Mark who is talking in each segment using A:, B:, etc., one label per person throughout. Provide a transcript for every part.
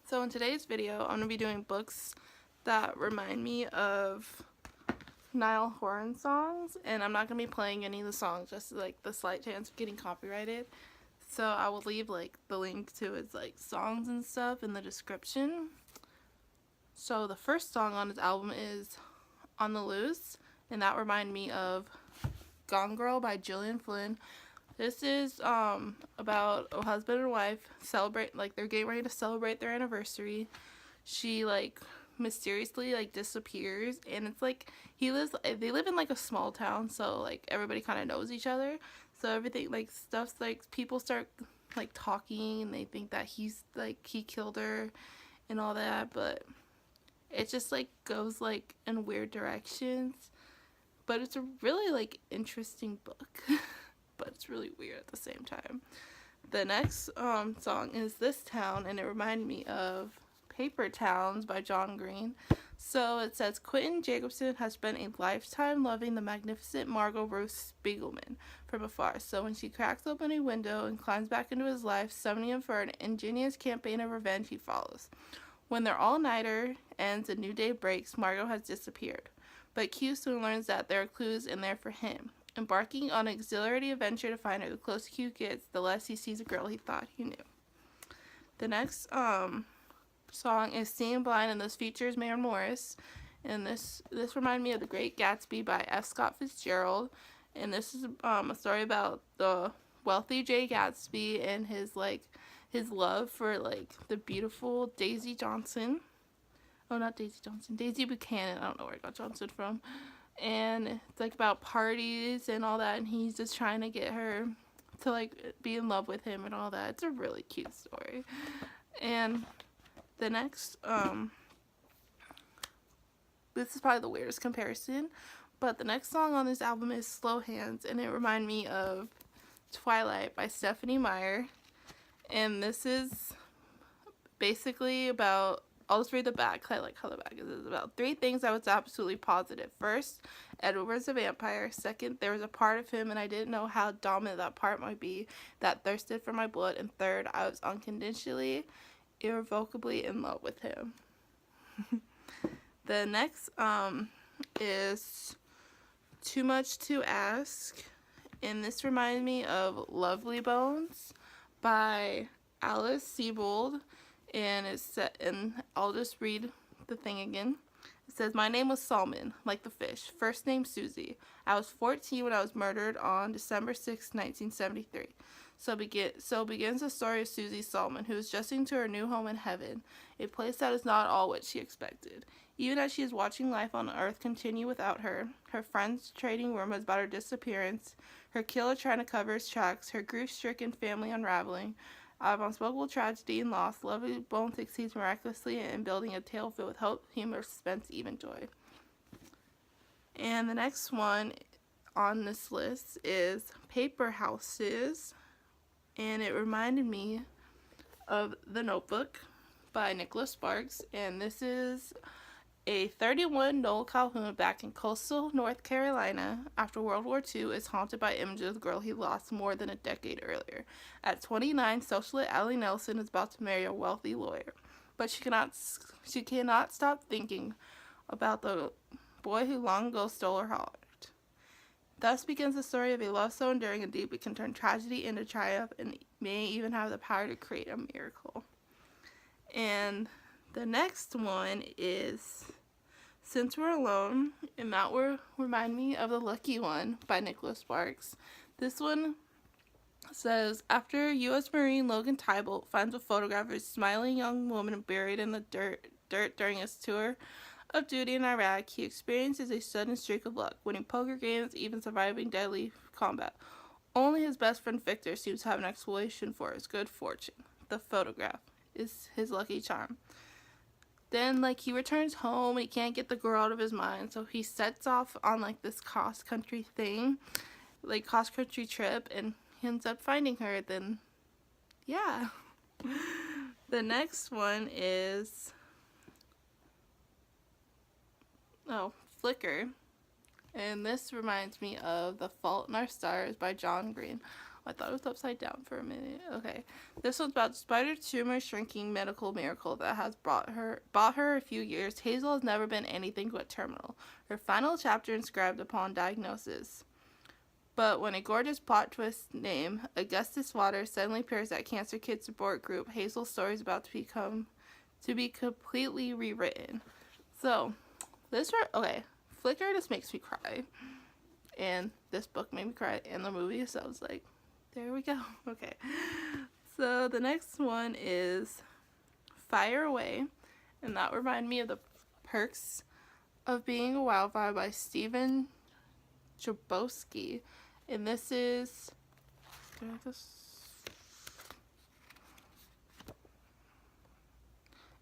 A: So in today's video, I'm going to be doing books that remind me of Niall Horan songs, and I'm not going to be playing any of the songs, just like the slight chance of getting copyrighted. So I will leave like the link to his like songs and stuff in the description. So the first song on his album is On the Loose, and that reminded me of Gone Girl by Gillian Flynn. This is about a husband and wife they're getting ready to celebrate their anniversary. She mysteriously disappears, and it's like they live in like a small town, so like everybody kind of knows each other. So everything stuff's people start talking, and they think that he killed her and all that, but it just goes in weird directions. But it's a really interesting book. But it's really weird at the same time. The next song is This Town, and it reminded me of Paper Towns by John Green. So it says, Quentin Jacobson has spent a lifetime loving the magnificent Margot Ruth Spiegelman from afar. So when she cracks open a window and climbs back into his life, summoning him for an ingenious campaign of revenge, he follows. When their all-nighter ends, a new day breaks, Margot has disappeared. But Q soon learns that there are clues in there for him. Embarking on an exhilarating adventure to find her, the closer Q gets, the less he sees a girl he thought he knew. The next song is Seeing Blind, and this features Maren Morris. And this reminded me of The Great Gatsby by F. Scott Fitzgerald. And this is a story about the wealthy Jay Gatsby and his love for the beautiful Daisy Johnson. Oh, not Daisy Johnson. Daisy Buchanan. I don't know where I got Johnson from. And it's about parties and all that, and he's just trying to get her to be in love with him and all that. It's a really cute story. And the next this is probably the weirdest comparison, but the next song on this album is Slow Hands, and it reminded me of Twilight by Stephenie Meyer. And this is basically about, I'll just read the back because I like how the back is. It's about 3 things I was absolutely positive. First, Edward was a vampire. Second, there was a part of him and I didn't know how dominant that part might be that thirsted for my blood. And third, I was unconditionally, irrevocably in love with him. The next is Too Much to Ask, and this reminded me of Lovely Bones by Alice Sebold. And it's set, and I'll just read the thing again. It says, my name was Salmon, like the fish. First name Susie. I was 14 when I was murdered on December 6, 1973. So begins the story of Susie Salmon, who is adjusting to her new home in heaven, a place that is not all what she expected. Even as she is watching life on Earth continue without her, her friends trading rumors about her disappearance, her killer trying to cover his tracks, her grief-stricken family unraveling, out of unspeakable tragedy and loss, Lovely Bone succeeds miraculously in building a tale filled with hope, humor, suspense, even joy. And the next one on this list is Paper Houses, and it reminded me of The Notebook by Nicholas Sparks. And this is a 31 Noel Calhoun back in coastal North Carolina after World War II is haunted by images of the girl he lost more than a decade earlier. At 29, socialite Allie Nelson is about to marry a wealthy lawyer, but she cannot stop thinking about the boy who long ago stole her heart. Thus begins the story of a love so enduring and deep it can turn tragedy into triumph and may even have the power to create a miracle. And the next one is Since We're Alone, and that will remind me of The Lucky One by Nicholas Sparks. This one says, after U.S. Marine Logan Tybalt finds a photograph of a smiling young woman buried in the dirt during his tour of duty in Iraq, he experiences a sudden streak of luck, winning poker games, even surviving deadly combat. Only his best friend Victor seems to have an explanation for his good fortune. The photograph is his lucky charm. Then, he returns home and he can't get the girl out of his mind, so he sets off on, this cross-country thing, cross-country trip, and he ends up finding her. Then, yeah. The next one is, Flicker, and this reminds me of The Fault in Our Stars by John Green. I thought it was upside down for a minute. Okay. This one's about spider tumor shrinking medical miracle that has bought her a few years. Hazel has never been anything but terminal. Her final chapter inscribed upon diagnosis. But when a gorgeous plot twist named Augustus Waters suddenly appears at Cancer Kids support group, Hazel's story is about to be completely rewritten. So, okay, Flicker just makes me cry. And this book made me cry in the movie, so I was like, there we go. Okay. So the next one is Fire Away, and that reminded me of The Perks of Being a Wildfire by Stephen Chbosky. And this is,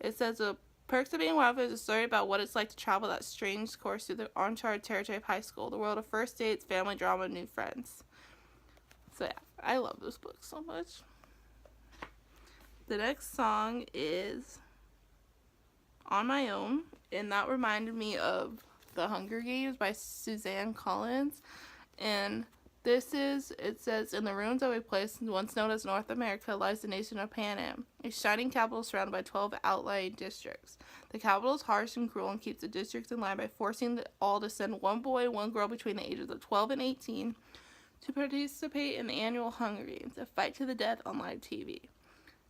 A: it says, "The Perks of Being a Wildfire" is a story about what it's like to travel that strange course through the uncharted territory of high school, the world of first dates, family drama, and new friends. So yeah, I love this book so much. The next song is On My Own, and that reminded me of The Hunger Games by Suzanne Collins. And it says, "In the ruins of a place once known as North America lies the nation of Pan Am, a shining capital surrounded by 12 outlying districts. The capital is harsh and cruel and keeps the districts in line by forcing all to send one boy and one girl between the ages of 12 and 18 to participate in the annual Hunger Games, a fight to the death on live TV.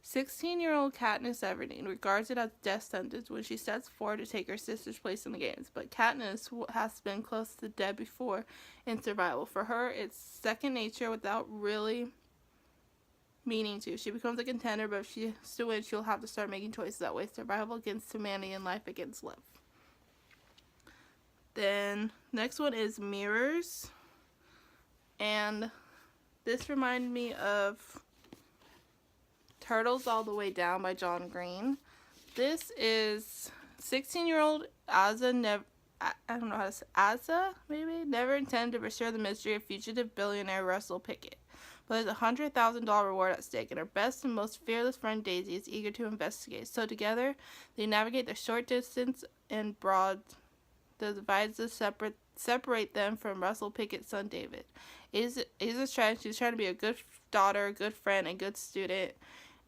A: 16-year-old Katniss Everdeen regards it as death sentence when she steps forward to take her sister's place in the games, but Katniss has been close to death before in survival. For her, it's second nature without really meaning to. She becomes a contender, but if she to win, she'll have to start making choices that weigh survival against humanity and life against love." Then, next one is Mirrors, and this reminded me of Turtles All the Way Down by John Green. This is 16-year-old Asa never intended to pursue the mystery of fugitive billionaire Russell Pickett. But there's a $100,000 reward at stake, and her best and most fearless friend Daisy is eager to investigate. So together, they navigate the short distance and broad that divides separate them from Russell Pickett's son David. It is a strategy. She's trying to be a good daughter, a good friend, a good student,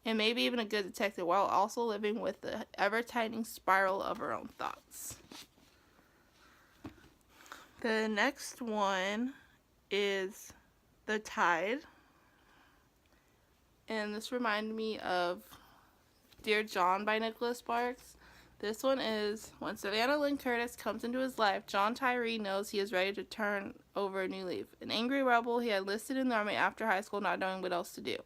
A: and maybe even a good detective, while also living with the ever-tightening spiral of her own thoughts. The next one is The Tide, and this reminded me of Dear John by Nicholas Sparks. This one is, when Savannah Lynn Curtis comes into his life, John Tyree knows he is ready to turn over a new leaf. An angry rebel, he had enlisted in the army after high school, not knowing what else to do.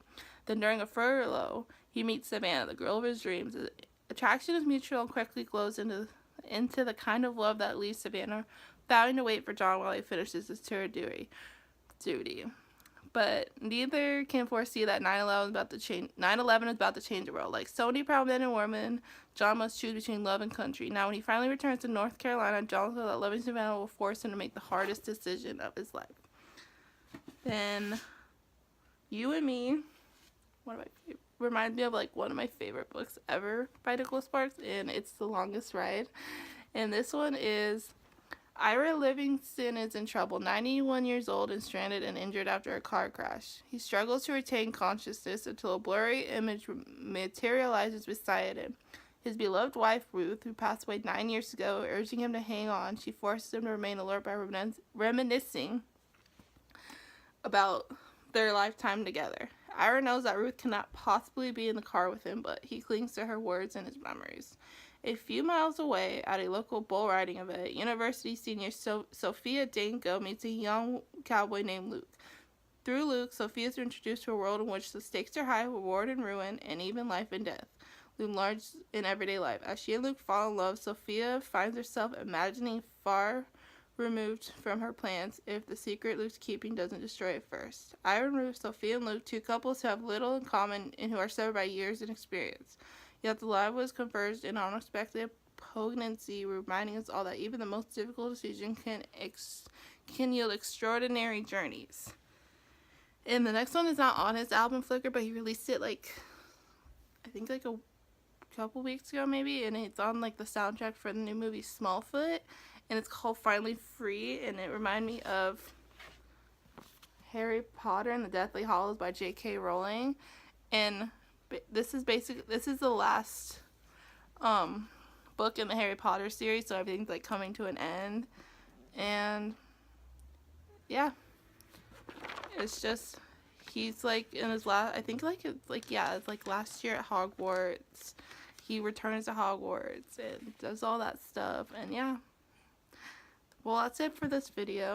A: Then during a furlough, he meets Savannah, the girl of his dreams. The attraction is mutual and quickly glows into the kind of love that leaves Savannah vowing to wait for John while he finishes his tour duty. But neither can foresee that 9/11 is about to change the world. Like so many proud men and women, John must choose between love and country. Now, when he finally returns to North Carolina, John knows that loving Savannah will force him to make the hardest decision of his life. Then, You and Me, reminds me of one of my favorite books ever by Nicholas Sparks, and it's The Longest Ride. And this one is, Ira Livingston is in trouble, 91 years old and stranded and injured after a car crash. He struggles to retain consciousness until a blurry image materializes beside him. His beloved wife, Ruth, who passed away 9 years ago, urging him to hang on, she forces him to remain alert by reminiscing about their lifetime together. Ira knows that Ruth cannot possibly be in the car with him, but he clings to her words and his memories. A few miles away, at a local bull riding event, university senior Sophia Danko meets a young cowboy named Luke. Through Luke, Sophia is introduced to a world in which the stakes are high, reward and ruin, and even life and death loom large in everyday life. As she and Luke fall in love, Sophia finds herself imagining far removed from her plans if the secret Luke's keeping doesn't destroy it first. Ira and Ruth, Sophia and Luke, two couples who have little in common and who are severed by years and experience. Yet the love was converged in unexpected poignancy, reminding us all that even the most difficult decision can yield extraordinary journeys. And the next one is not on his album Flicker, but he released it I think a couple weeks ago maybe, and it's on the soundtrack for the new movie Smallfoot, and it's called Finally Free, and it reminded me of Harry Potter and the Deathly Hallows by J.K. Rowling, and this is the last book in the Harry Potter series, so everything's like coming to an end. And yeah, it's just, he's like in his last, I think like it's like, yeah, it's like last year at Hogwarts. He returns to Hogwarts and does all that stuff. And yeah, well, that's it for this video.